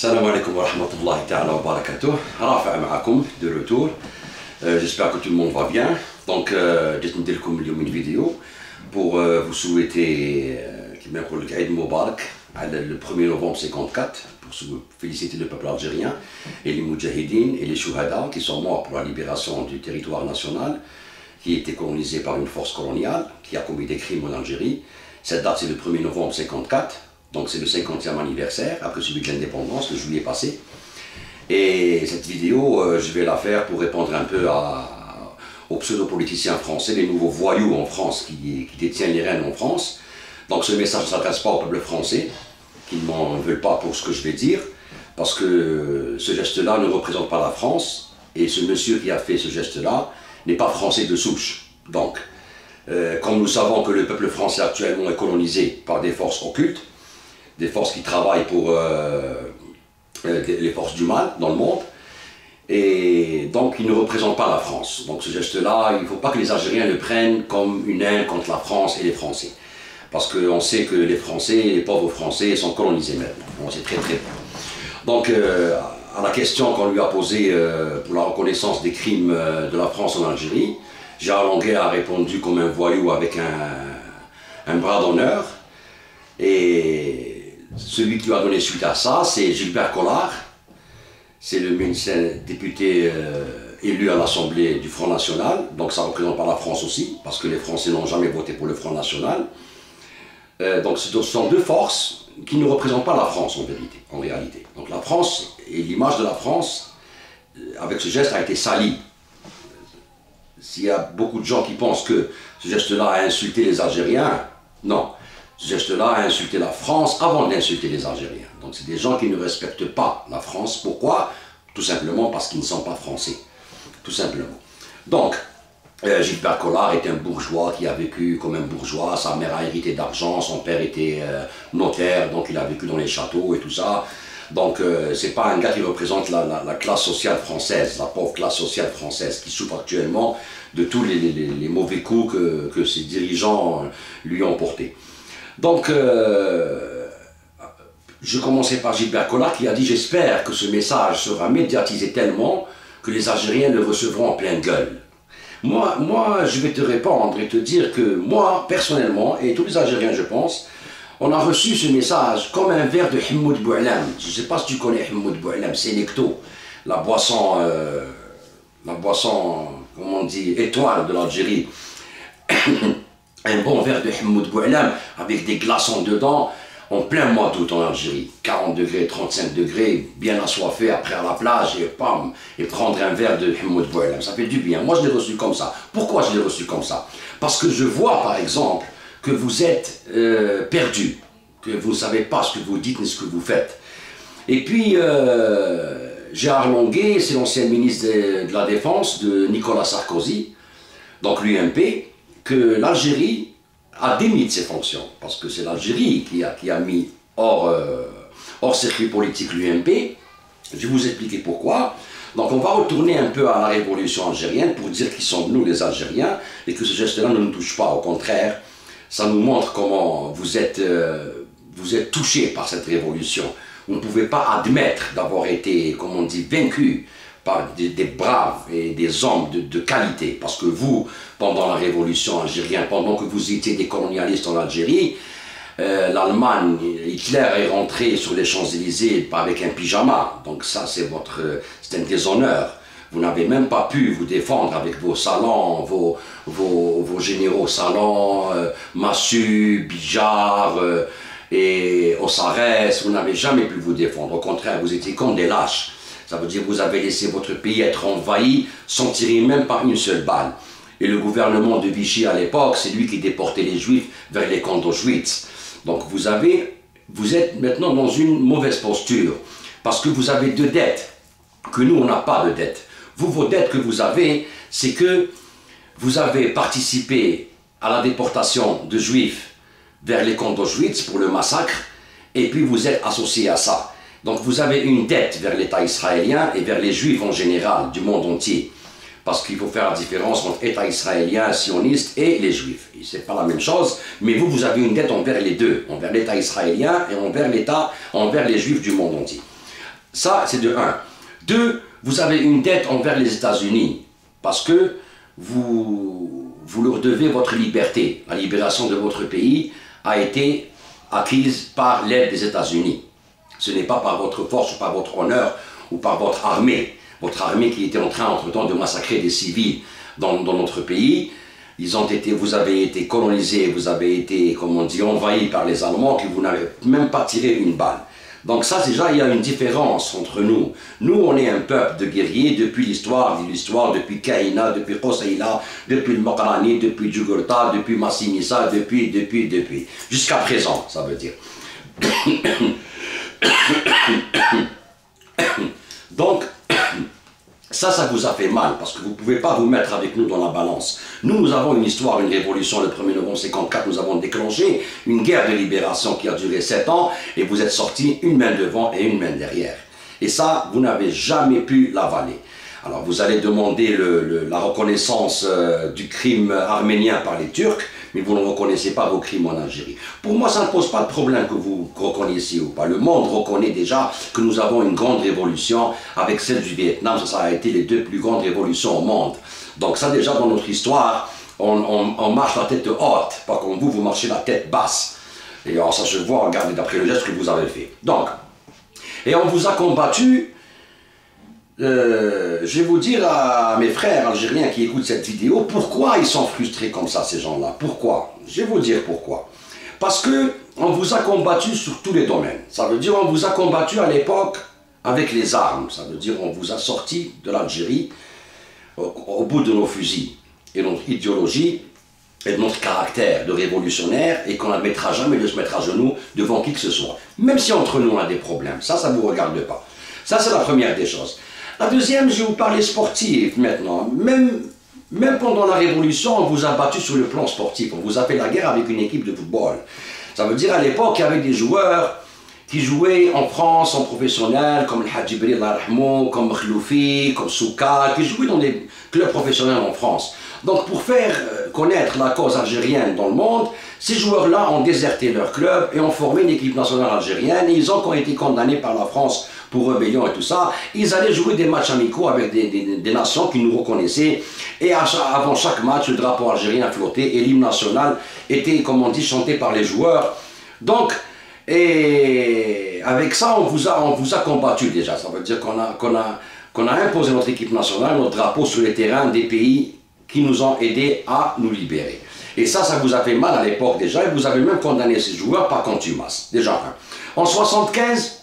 Salam alaikum wa rahmatullahi ta'ala wa barakatuh. Rafa ma'akoum, de retour. J'espère que tout le monde va bien. Donc, j'ai une vidéo pour vous souhaiter Eid Mubarak le 1er novembre 54, pour féliciter le peuple algérien et les Moudjahidines et les Shuhada qui sont morts pour la libération du territoire national qui a été colonisé par une force coloniale qui a commis des crimes en Algérie. Cette date, c'est le 1er novembre 54. Donc c'est le 50e anniversaire, après celui de l'indépendance, le juillet passé. Et cette vidéo, je vais la faire pour répondre un peu aux pseudo-politiciens français, les nouveaux voyous en France qui détiennent les rênes en France. Donc ce message ne s'adresse pas au peuple français, qui ne m'en veulent pas pour ce que je vais dire, parce que ce geste-là ne représente pas la France, et ce monsieur qui a fait ce geste-là n'est pas français de souche. Donc, comme nous savons que le peuple français actuellement est colonisé par des forces occultes, des forces qui travaillent pour les forces du mal dans le monde, et donc il ne représente pas la France. Donc ce geste-là, il ne faut pas que les Algériens le prennent comme une haine contre la France et les Français. Parce qu'on sait que les Français, les pauvres Français, sont colonisés maintenant. On sait très très bien. Donc à la question qu'on lui a posée pour la reconnaissance des crimes de la France en Algérie, Gérard Longuet a répondu comme un voyou avec un bras d'honneur. Et celui qui lui a donné suite à ça, c'est Gilbert Collard. C'est le député élu à l'Assemblée du Front National. Donc ça ne représente pas la France aussi, parce que les Français n'ont jamais voté pour le Front National. Donc ce sont deux forces qui ne représentent pas la France en réalité. Donc la France, et l'image de la France, avec ce geste, a été salie. S'il y a beaucoup de gens qui pensent que ce geste-là a insulté les Algériens, non. Ce geste-là a insulté la France avant d'insulter les Algériens. Donc c'est des gens qui ne respectent pas la France. Pourquoi? Tout simplement parce qu'ils ne sont pas français. Tout simplement. Donc, Gilbert Collard est un bourgeois qui a vécu comme un bourgeois. Sa mère a hérité d'argent, son père était notaire, donc il a vécu dans les châteaux et tout ça. Donc c'est pas un gars qui représente la classe sociale française, la pauvre classe sociale française qui souffre actuellement de tous les mauvais coups que ses dirigeants lui ont portés. Donc, je commençais par Gilbert Collard qui a dit « J'espère que ce message sera médiatisé tellement que les Algériens le recevront en pleine gueule. » Moi, je vais te répondre et te dire que moi, personnellement, et tous les Algériens, je pense, on a reçu ce message comme un verre de Himoud Bou'alam. Je ne sais pas si tu connais Himoud Bou'alam, c'est Necto, la boisson, comment on dit, étoile de l'Algérie. Un bon verre de Himoud Bou'alam avec des glaçons dedans en plein mois d'août en Algérie. 40 degrés, 35 degrés, bien assoiffé après à la plage et pam, et prendre un verre de Himoud Bou'alam. Ça fait du bien. Moi je l'ai reçu comme ça. Pourquoi je l'ai reçu comme ça? Parce que je vois par exemple que vous êtes perdu, que vous ne savez pas ce que vous dites ni ce que vous faites. Et puis Gérard Longuet, c'est l'ancien ministre de la Défense de Nicolas Sarkozy, donc l'UMP, que l'Algérie a démis de ses fonctions, parce que c'est l'Algérie qui a mis hors circuit politique l'UMP. Je vais vous expliquer pourquoi. Donc on va retourner un peu à la révolution algérienne pour dire qui sont nous les Algériens et que ce geste-là ne nous touche pas. Au contraire, ça nous montre comment vous êtes touchés par cette révolution. Vous ne pouvez pas admettre d'avoir été, comme on dit, vaincu par des braves et des hommes de qualité. Parce que vous, pendant la révolution algérienne, pendant que vous étiez des colonialistes en Algérie, l'Allemagne, Hitler est rentré sur les Champs-Élysées avec un pyjama. Donc ça, c'est un déshonneur. Vous n'avez même pas pu vous défendre avec vos salons, vos généraux salons, Massu, Bijard et Ossarès. Vous n'avez jamais pu vous défendre. Au contraire, vous étiez comme des lâches. Ça veut dire que vous avez laissé votre pays être envahi sans tirer même pas une seule balle. Et le gouvernement de Vichy à l'époque, c'est lui qui déportait les Juifs vers les camps d'Auschwitz. Donc vous êtes maintenant dans une mauvaise posture. Parce que vous avez deux dettes, que nous on n'a pas de dettes. Vos dettes que vous avez, c'est que vous avez participé à la déportation de Juifs vers les camps d'Auschwitz pour le massacre, et puis vous êtes associé à ça. Donc vous avez une dette vers l'État israélien et vers les Juifs en général, du monde entier. Parce qu'il faut faire la différence entre État israélien, sioniste et les Juifs. C'est pas la même chose, mais vous avez une dette envers les deux, envers l'État israélien et envers les Juifs du monde entier. Ça, c'est de un. Deux, vous avez une dette envers les États-Unis parce que vous leur devez votre liberté. La libération de votre pays a été acquise par l'aide des États-Unis. Ce n'est pas par votre force ou par votre honneur ou par votre armée. Votre armée qui était en train entre-temps de massacrer des civils dans notre pays. Vous avez été colonisés, vous avez été, comme on dit, envahis par les Allemands, que vous n'avez même pas tiré une balle. Donc ça, déjà, il y a une différence entre nous. Nous, on est un peuple de guerriers depuis l'histoire, depuis Kaïna, depuis Qusayla, depuis le Maqrani, depuis Jugurtha, depuis Massinissa, depuis. Jusqu'à présent, ça veut dire. Donc, ça vous a fait mal, parce que vous ne pouvez pas vous mettre avec nous dans la balance. Nous avons une histoire, une révolution. Le 1er novembre 1954, nous avons déclenché une guerre de libération qui a duré 7 ans, et vous êtes sortis une main devant et une main derrière. Et ça, vous n'avez jamais pu l'avaler. Alors, vous allez demander la reconnaissance du crime arménien par les Turcs, mais vous ne reconnaissez pas vos crimes en Algérie. Pour moi, ça ne pose pas de problème que vous reconnaissiez ou pas. Le monde reconnaît déjà que nous avons une grande révolution avec celle du Vietnam. Ça a été les 2 plus grandes révolutions au monde. Donc ça, déjà, dans notre histoire, on marche la tête haute. Pas comme vous, vous marchez la tête basse. Et alors, ça se voit, regardez, d'après le geste que vous avez fait. Donc, et on vous a combattu. Je vais vous dire à mes frères algériens qui écoutent cette vidéo, pourquoi ils sont frustrés comme ça, ces gens-là. Pourquoi? Je vais vous dire pourquoi. Parce que on vous a combattu sur tous les domaines. Ça veut dire on vous a combattu à l'époque avec les armes. Ça veut dire on vous a sorti de l'Algérie au bout de nos fusils et notre idéologie et de notre caractère de révolutionnaire, et qu'on n'admettra jamais de se mettre à genoux devant qui que ce soit. Même si entre nous on a des problèmes. Ça ne vous regarde pas. Ça, c'est la première des choses. La deuxième, je vais vous parler sportif maintenant. Même pendant la Révolution, on vous a battu sur le plan sportif. On vous a fait la guerre avec une équipe de football. Ça veut dire à l'époque, il y avait des joueurs qui jouaient en France, en professionnel, comme le Hadji Bril, comme Khloufi, comme Souka, qui jouaient dans des clubs professionnels en France. Donc pour faire connaître la cause algérienne dans le monde, ces joueurs-là ont déserté leur club et ont formé une équipe nationale algérienne. Et ils ont été condamnés par la France pour rébellion et tout ça. Ils allaient jouer des matchs amicaux avec des nations qui nous reconnaissaient. Et avant chaque match, le drapeau algérien flottait et l'hymne national était, comme on dit, chanté par les joueurs. Donc, et avec ça, on vous a combattu déjà. Ça veut dire qu'on a imposé notre équipe nationale, notre drapeau sur les terrains des pays qui nous ont aidés à nous libérer. Et ça vous a fait mal à l'époque déjà, et vous avez même condamné ces joueurs par contumace. Déjà un. En 1975,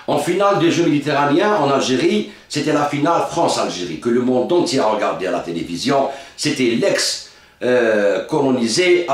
en finale des Jeux méditerranéens en Algérie, c'était la finale France-Algérie, que le monde entier a regardé à la télévision. C'était l'ex-colonisé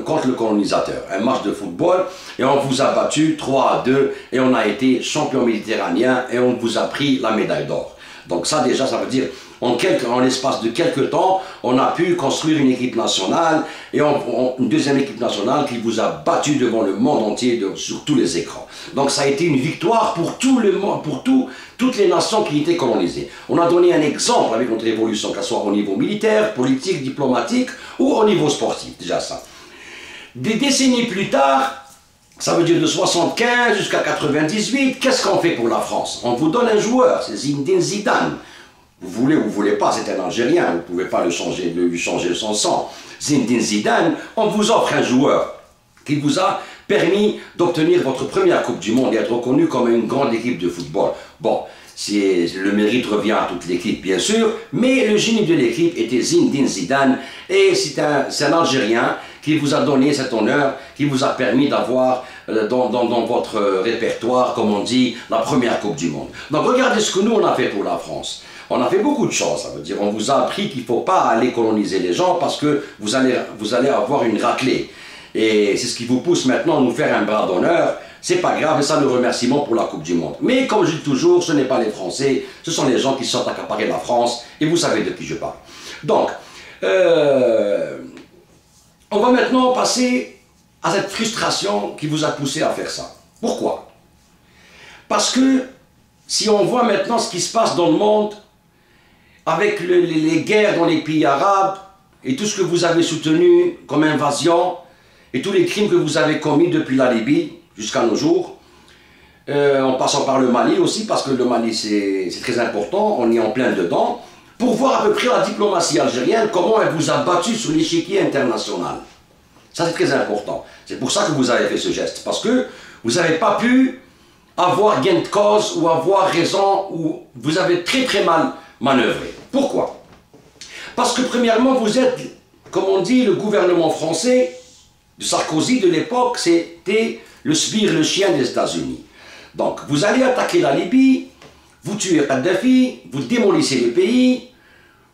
contre le colonisateur. Un match de football, et on vous a battu 3-2, et on a été champion méditerranéen, et on vous a pris la médaille d'or. Donc ça déjà, ça veut dire, en l'espace de quelques temps, on a pu construire une équipe nationale, et une deuxième équipe nationale qui vous a battu devant le monde entier, sur tous les écrans. Donc ça a été une victoire pour tout le monde, pour toutes les nations qui étaient colonisées. On a donné un exemple avec notre révolution, qu'elle soit au niveau militaire, politique, diplomatique, ou au niveau sportif, déjà ça. Des décennies plus tard, ça veut dire de 75 jusqu'à 98, qu'est-ce qu'on fait pour la France? On vous donne un joueur, c'est Zinedine Zidane. Vous voulez ou vous voulez pas, c'est un Algérien, vous ne pouvez pas lui changer son sang. Zinedine Zidane, on vous offre un joueur qui vous a permis d'obtenir votre première Coupe du Monde et être reconnu comme une grande équipe de football. Bon, le mérite revient à toute l'équipe, bien sûr, mais le génie de l'équipe était Zinedine Zidane, et c'est un Algérien qui vous a donné cet honneur, qui vous a permis d'avoir dans votre répertoire, comme on dit, la première Coupe du Monde. Donc regardez ce que nous on a fait pour la France. On a fait beaucoup de choses, ça veut dire on vous a appris qu'il ne faut pas aller coloniser les gens parce que vous allez avoir une raclée. Et c'est ce qui vous pousse maintenant à nous faire un bras d'honneur. C'est pas grave, et ça le remerciement pour la Coupe du Monde. Mais comme je dis toujours, ce n'est pas les Français, ce sont les gens qui sont accaparés la France, et vous savez de qui je parle. Donc, on va maintenant passer à cette frustration qui vous a poussé à faire ça. Pourquoi? Parce que si on voit maintenant ce qui se passe dans le monde, avec les guerres dans les pays arabes, et tout ce que vous avez soutenu comme invasion, et tous les crimes que vous avez commis depuis la Libye jusqu'à nos jours, en passant par le Mali aussi, parce que le Mali c'est très important, on est en plein dedans, pour voir à peu près la diplomatie algérienne, comment elle vous a battu sur l'échiquier international. Ça c'est très important. C'est pour ça que vous avez fait ce geste, parce que vous n'avez pas pu avoir gain de cause ou avoir raison, ou vous avez très très mal manœuvré. Pourquoi? Parce que premièrement, vous êtes, comme on dit, le gouvernement français de Sarkozy de l'époque, c'était le sbire, le chien des États-Unis. Donc, vous allez attaquer la Libye, vous tuez Kadhafi, vous démolissez le pays,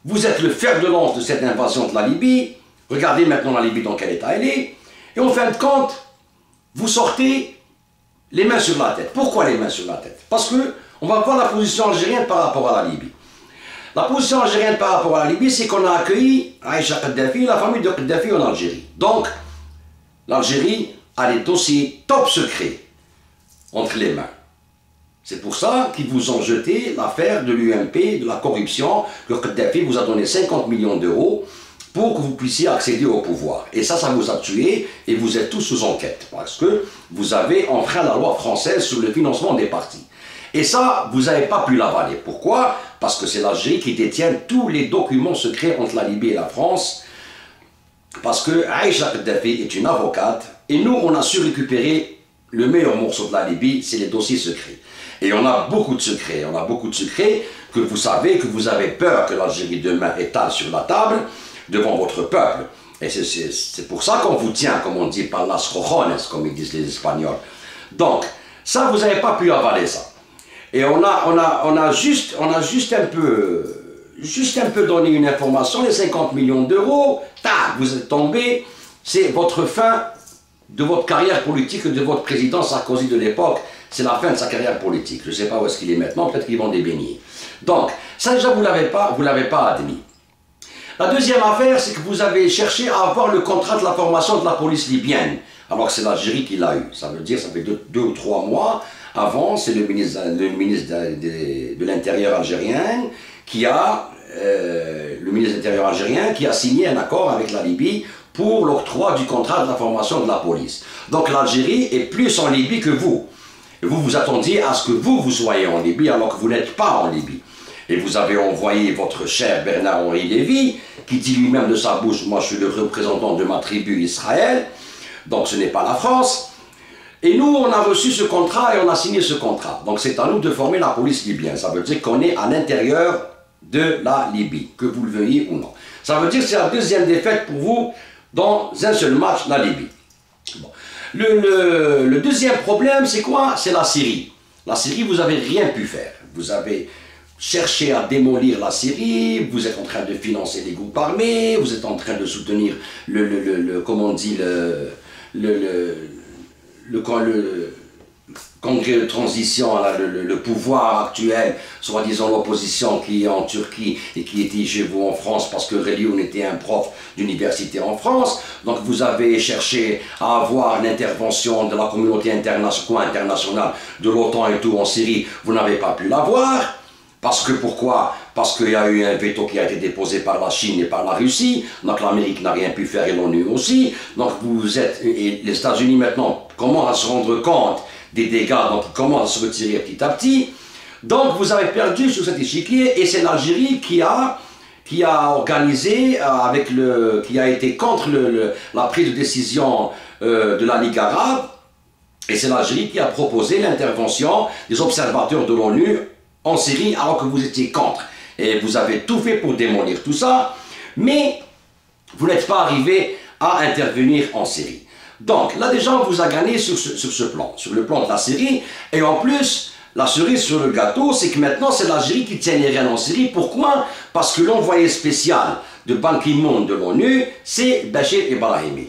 vous êtes le fer de lance de cette invasion de la Libye. Regardez maintenant la Libye dans quel état elle est. Et en fin de compte, vous sortez les mains sur la tête. Pourquoi les mains sur la tête? Parce que on va voir la position algérienne par rapport à la Libye. La position algérienne par rapport à la Libye, c'est qu'on a accueilli Aïcha Kadhafi, la famille de Kadhafi en Algérie. Donc, l'Algérie a des dossiers top secrets entre les mains. C'est pour ça qu'ils vous ont jeté l'affaire de l'UMP, de la corruption, que Kadhafi vous a donné 50 millions d'euros pour que vous puissiez accéder au pouvoir. Et ça vous a tué et vous êtes tous sous enquête parce que vous avez enfreint la loi française sur le financement des partis. Et ça, vous n'avez pas pu l'avaler. Pourquoi? Parce que c'est l'Algérie qui détient tous les documents secrets entre la Libye et la France. Parce que Aïcha Kadhafi est une avocate et nous, on a su récupérer le meilleur morceau de la Libye, c'est les dossiers secrets. Et on a beaucoup de secrets. On a beaucoup de secrets que vous savez, que vous avez peur que l'Algérie demain étale sur la table devant votre peuple. Et c'est pour ça qu'on vous tient, comme on dit, par las cojones, comme ils disent les Espagnols. Donc, ça, vous n'avez pas pu avaler ça. Et on a juste un peu donné une information, les 50 millions d'euros, vous êtes tombé, c'est votre fin de votre carrière politique, de votre président Sarkozy de l'époque, c'est la fin de sa carrière politique. Je ne sais pas où est-ce qu'il est maintenant, peut-être qu'il vend des beignets. Donc, ça déjà, vous ne l'avez pas admis. La deuxième affaire, c'est que vous avez cherché à avoir le contrat de la formation de la police libyenne, alors que c'est l'Algérie qui l'a eu. Ça veut dire, ça fait 2 ou 3 mois. Avant, c'est le ministre de l'Intérieur algérien qui a signé un accord avec la Libye pour l'octroi du contrat de la formation de la police. Donc l'Algérie est plus en Libye que vous. Et vous vous attendiez à ce que vous soyez en Libye alors que vous n'êtes pas en Libye. Et vous avez envoyé votre cher Bernard-Henri Lévy, qui dit lui-même de sa bouche, moi je suis le représentant de ma tribu Israël, donc ce n'est pas la France. Et nous, on a reçu ce contrat et on a signé ce contrat. Donc c'est à nous de former la police libyenne. Ça veut dire qu'on est à l'intérieur de la Libye, que vous le veuillez ou non. Ça veut dire que c'est la deuxième défaite pour vous dans un seul match, la Libye. Bon. Le deuxième problème, c'est quoi? C'est la Syrie. La Syrie, vous n'avez rien pu faire. Vous avez cherché à démolir la Syrie, vous êtes en train de financer les groupes armés, vous êtes en train de soutenir comment on dit, le congrès de transition, le pouvoir actuel, soi-disant l'opposition qui est en Turquie et qui était chez vous en France parce que Relioun était un prof d'université en France. Donc vous avez cherché à avoir l'intervention de la communauté internationale, de l'OTAN et tout en Syrie. Vous n'avez pas pu l'avoir. Parce que pourquoi? Parce qu'il y a eu un veto qui a été déposé par la Chine et par la Russie, donc l'Amérique n'a rien pu faire et l'ONU aussi. Donc et les États-Unis maintenant commencent à se rendre compte des dégâts, donc ils commencent à se retirer petit à petit. Donc vous avez perdu sur cet échiquier et c'est l'Algérie qui a organisé, qui a été contre la prise de décision de la Ligue arabe, et c'est l'Algérie qui a proposé l'intervention des observateurs de l'ONU en Syrie alors que vous étiez contre. Et vous avez tout fait pour démolir tout ça, mais vous n'êtes pas arrivé à intervenir en Syrie. Donc là déjà on vous a gagné sur ce plan, sur le plan de la Syrie, et en plus, la cerise sur le gâteau, c'est que maintenant c'est l'Algérie qui tient les rênes en Syrie. Pourquoi? Parce que l'envoyé spécial de Ban Ki-moon de l'ONU, c'est Bachir Ebrahimi.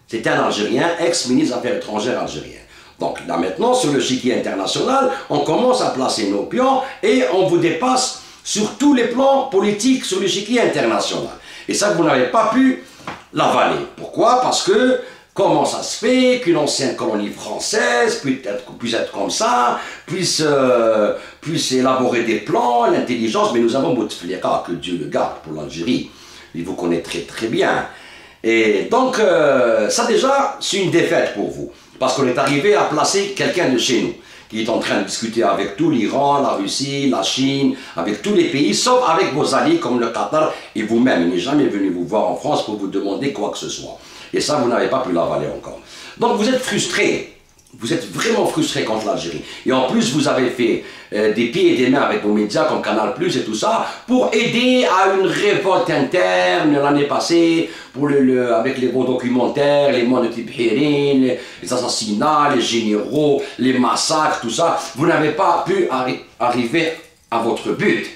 C'est un Algérien, ex-ministre des Affaires étrangères algérien. Donc là maintenant, sur le chiquier international, on commence à placer nos pions et on vous dépasse sur tous les plans politiques sur le chiquier international. Et ça, vous n'avez pas pu l'avaler. Pourquoi? Parce que comment ça se fait qu'une ancienne colonie française puisse être comme ça, puisse élaborer des plans, l'intelligence, mais nous avons Bouteflika, que Dieu le garde pour l'Algérie. Il vous connaît très très bien. Et donc, ça déjà, c'est une défaite pour vous. Parce qu'on est arrivé à placer quelqu'un de chez nous, qui est en train de discuter avec tout l'Iran, la Russie, la Chine, avec tous les pays, sauf avec vos alliés comme le Qatar et vous-même. Il n'est jamais venu vous voir en France pour vous demander quoi que ce soit. Et ça, vous n'avez pas pu l'avaler encore. Donc vous êtes frustré. Vous êtes vraiment frustré contre l'Algérie. Et en plus, vous avez fait des pieds et des mains avec vos médias comme Canal+, et tout ça, pour aider à une révolte interne l'année passée, avec vos documentaires, les mois de Tibhirin, les assassinats, les généraux, les massacres, tout ça. Vous n'avez pas pu arriver à votre but.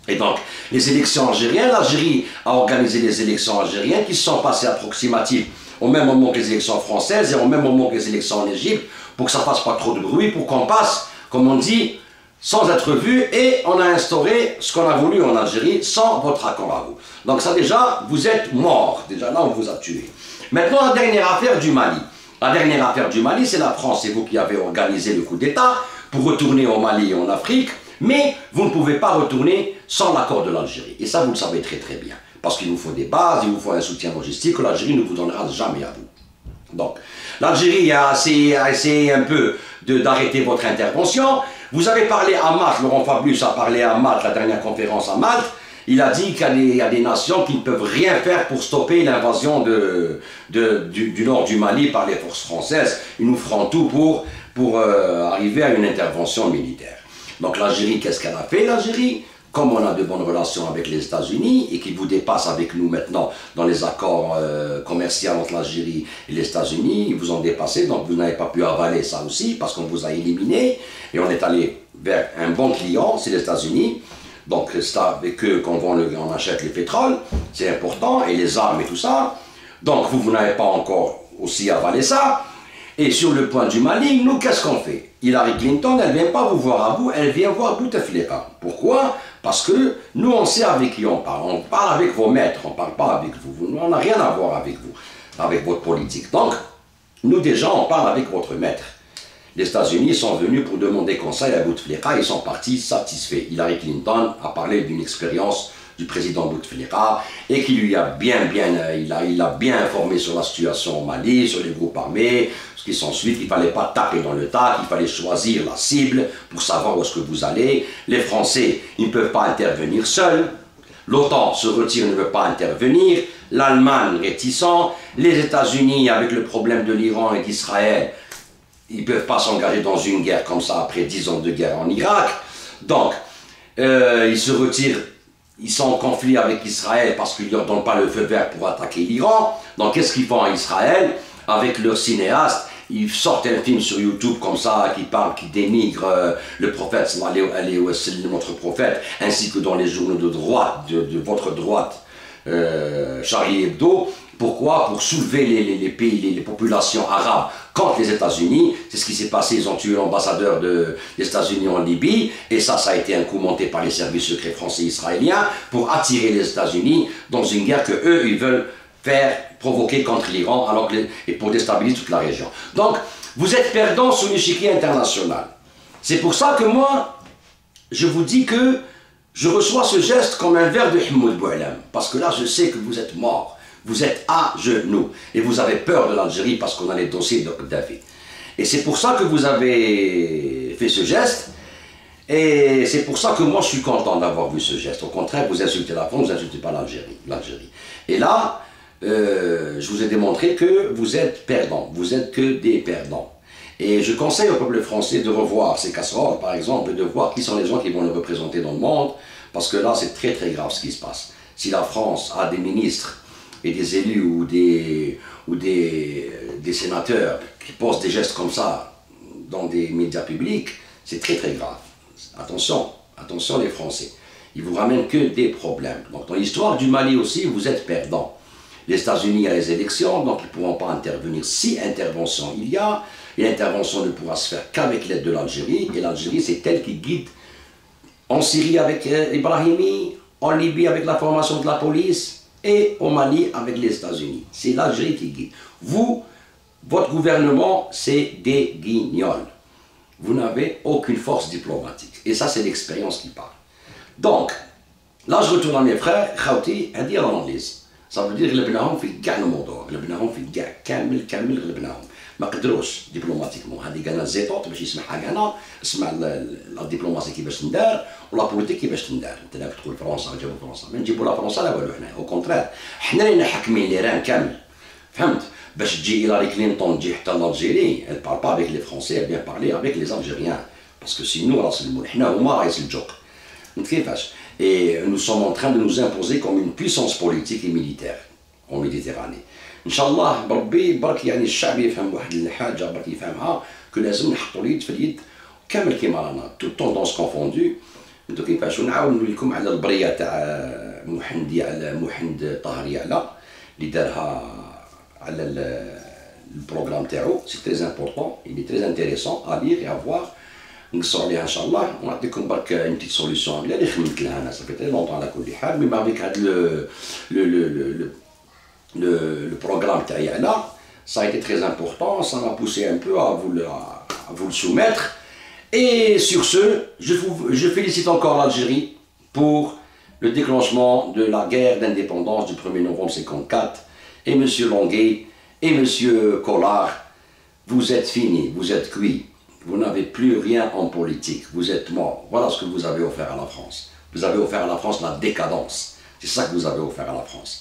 Et donc, les élections algériennes, l'Algérie a organisé les élections algériennes qui se sont passées approximatives au même moment que les élections françaises et au même moment que les élections en Égypte, pour que ça ne fasse pas trop de bruit, pour qu'on passe, comme on dit, sans être vu, et on a instauré ce qu'on a voulu en Algérie sans votre accord à vous. Donc ça déjà, vous êtes mort, déjà là on vous a tué. Maintenant la dernière affaire du Mali. La dernière affaire du Mali, c'est la France, c'est vous qui avez organisé le coup d'État pour retourner au Mali et en Afrique, mais vous ne pouvez pas retourner sans l'accord de l'Algérie. Et ça vous le savez très très bien. Parce qu'il vous faut des bases, il vous faut un soutien logistique que l'Algérie ne vous donnera jamais à vous. Donc, l'Algérie a essayé un peu d'arrêter votre intervention. Vous avez parlé à Malte, Laurent Fabius a parlé à Malte, la dernière conférence à Malte. Il a dit qu'il y a des nations qui ne peuvent rien faire pour stopper l'invasion du nord du Mali par les forces françaises. Ils nous feront tout pour arriver à une intervention militaire. Donc l'Algérie, qu'est-ce qu'elle a fait, l'Algérie ? Comme on a de bonnes relations avec les États-Unis et qui vous dépassent avec nous maintenant dans les accords commerciaux entre l'Algérie et les États-Unis, ils vous ont dépassé, donc vous n'avez pas pu avaler ça aussi parce qu'on vous a éliminé et on est allé vers un bon client, c'est les États-Unis. Donc c'est avec eux qu'on achète les pétroles, c'est important, et les armes et tout ça. Donc vous n'avez pas encore aussi avalé ça. Et sur le point du Mali, nous, qu'est-ce qu'on fait? Hillary Clinton, elle ne vient pas vous voir à vous, elle vient voir Bouteflika. Pourquoi? Parce que nous, on sait avec qui on parle. On parle avec vos maîtres, on ne parle pas avec vous. On n'a rien à voir avec vous, avec votre politique. Donc, nous, déjà, on parle avec votre maître. Les États-Unis sont venus pour demander conseil à Bouteflika, ils sont partis satisfaits. Hillary Clinton a parlé d'une expérience du président Bouteflika et qui lui a bien informé sur la situation au Mali, sur les groupes armés, ce qui s'ensuit, qu'il ne fallait pas taper dans le tas, qu'il fallait choisir la cible pour savoir où est-ce que vous allez. Les Français, ils ne peuvent pas intervenir seuls. L'OTAN se retire, ne veut pas intervenir. L'Allemagne réticent. Les États-Unis, avec le problème de l'Iran et d'Israël, ils ne peuvent pas s'engager dans une guerre comme ça après 10 ans de guerre en Irak. Donc, ils se retirent. Ils sont en conflit avec Israël parce qu'ils ne leur donnent pas le feu vert pour attaquer l'Iran. Donc qu'est-ce qu'ils font à Israël? Avec leurs cinéastes, ils sortent un film sur YouTube comme ça, qui dénigre le prophète, notre prophète, ainsi que dans les journaux de droite, de votre droite, Charlie Hebdo. Pourquoi? Pour soulever les pays, les populations arabes contre les États-Unis. C'est ce qui s'est passé, ils ont tué l'ambassadeur des États-Unis en Libye, et ça a été un coup monté par les services secrets français et israéliens pour attirer les États-Unis dans une guerre que eux ils veulent provoquer contre l'Iran et pour déstabiliser toute la région. Donc, vous êtes perdant sur l'échiquier international. C'est pour ça que moi, je vous dis que je reçois ce geste comme un verre de Himoud Boualem, parce que là, je sais que vous êtes mort. Vous êtes à genoux et vous avez peur de l'Algérie parce qu'on a les dossiers de Kadhafi. Et c'est pour ça que vous avez fait ce geste, et c'est pour ça que moi je suis content d'avoir vu ce geste. Au contraire, vous insultez la France, vous n'insultez pas l'Algérie. Et là, je vous ai démontré que vous êtes perdants, vous êtes que des perdants. Et je conseille au peuple français de revoir ces casseroles, par exemple, et de voir qui sont les gens qui vont le représenter dans le monde, parce que là c'est très très grave ce qui se passe. Si la France a des ministres et des élus ou des sénateurs qui posent des gestes comme ça dans des médias publics, c'est très très grave. Attention, attention les Français. Ils vous ramènent que des problèmes. Donc dans l'histoire du Mali aussi, vous êtes perdants. Les États-Unis a les élections, donc ils ne pourront pas intervenir. Si intervention il y a, et l'intervention ne pourra se faire qu'avec l'aide de l'Algérie, et l'Algérie c'est elle qui guide en Syrie avec Ibrahimi, en Libye avec la formation de la police, et au Mali avec les États-Unis. C'est l'Algérie qui guide. Vous, votre gouvernement, c'est des guignols. Vous n'avez aucune force diplomatique. Et ça, c'est l'expérience qui parle. Donc, là, je retourne à mes frères, Khawti, à dire en anglais. Ça veut dire, ما قدروش دبلوماتيكمون. هذه قالنا زيطوط باش يسمعها كانا، اسمع لا دبلوماسي كيفاش تندار ولا بوليتيك كيفاش تندار. انت لا تقول فرنسا جابوا فرنسا، ما نجيبوا لا فرنسا لا والو. حنا او كونترير حنا اللي حاكمين ليران كامل، فهمت؟ باش تجي هيلاري كلينتون تجي حتى لالجيري، elle parle pas avec les Français, elle vient parler avec les Algériens parce que c'est nous راس المول، حنا هما رايس الجوق. فهمت كيفاش؟ et nous sommes en train de nous imposer comme une puissance politique et militaire en Méditerranée. ان شاء الله بربي برك يعني الشعب يفهم واحد الحاجه برك يفهمها، كو لازم نحطوا اليد في اليد كامل كيما رانا تو توندونس كونفوندو. انتو كيفاش نعاود نقول لكم على البريه تاع محمد طاهر يعلى اللي دارها على البروغرام تاعو. سي تري امبورطون، il est très intéressant à lire et à voir. نقصروا عليها ان شاء الله ونعطيكم برك اون بتيت سوليسيون اللي خدمت لها انا صافي تري لونطون على كل حال. مي افيك هذا le programme Taïana, ça a été très important, ça m'a poussé un peu à vous le soumettre. Et sur ce, je félicite encore l'Algérie pour le déclenchement de la guerre d'indépendance du 1er novembre 1954. Et M. Longuet et M. Collard, vous êtes finis, vous êtes cuits. Vous n'avez plus rien en politique, vous êtes morts. Voilà ce que vous avez offert à la France. Vous avez offert à la France la décadence. C'est ça que vous avez offert à la France.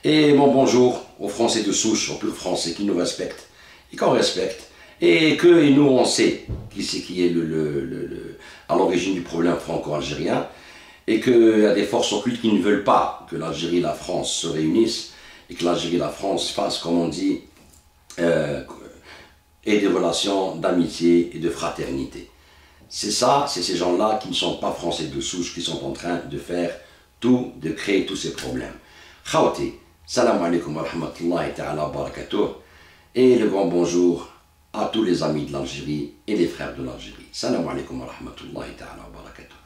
Et mon bonjour aux Français de souche, aux purs Français qui nous respectent et qu'on respecte. Et que nous, on sait qui est à l'origine du problème franco-algérien. Et qu'il y a des forces occultes qui ne veulent pas que l'Algérie et la France se réunissent. Et que l'Algérie et la France fassent, comme on dit, et des relations d'amitié et de fraternité. C'est ça, c'est ces gens-là qui ne sont pas Français de souche qui sont en train de faire tout, de créer tous ces problèmes. Khawti. Salam alaikum wa rahmatullahi ta'ala wa barakatuh. Et le grand bonjour à tous les amis de l'Algérie et les frères de l'Algérie. Salam alaikum wa rahmatullahi ta'ala wa barakatuh.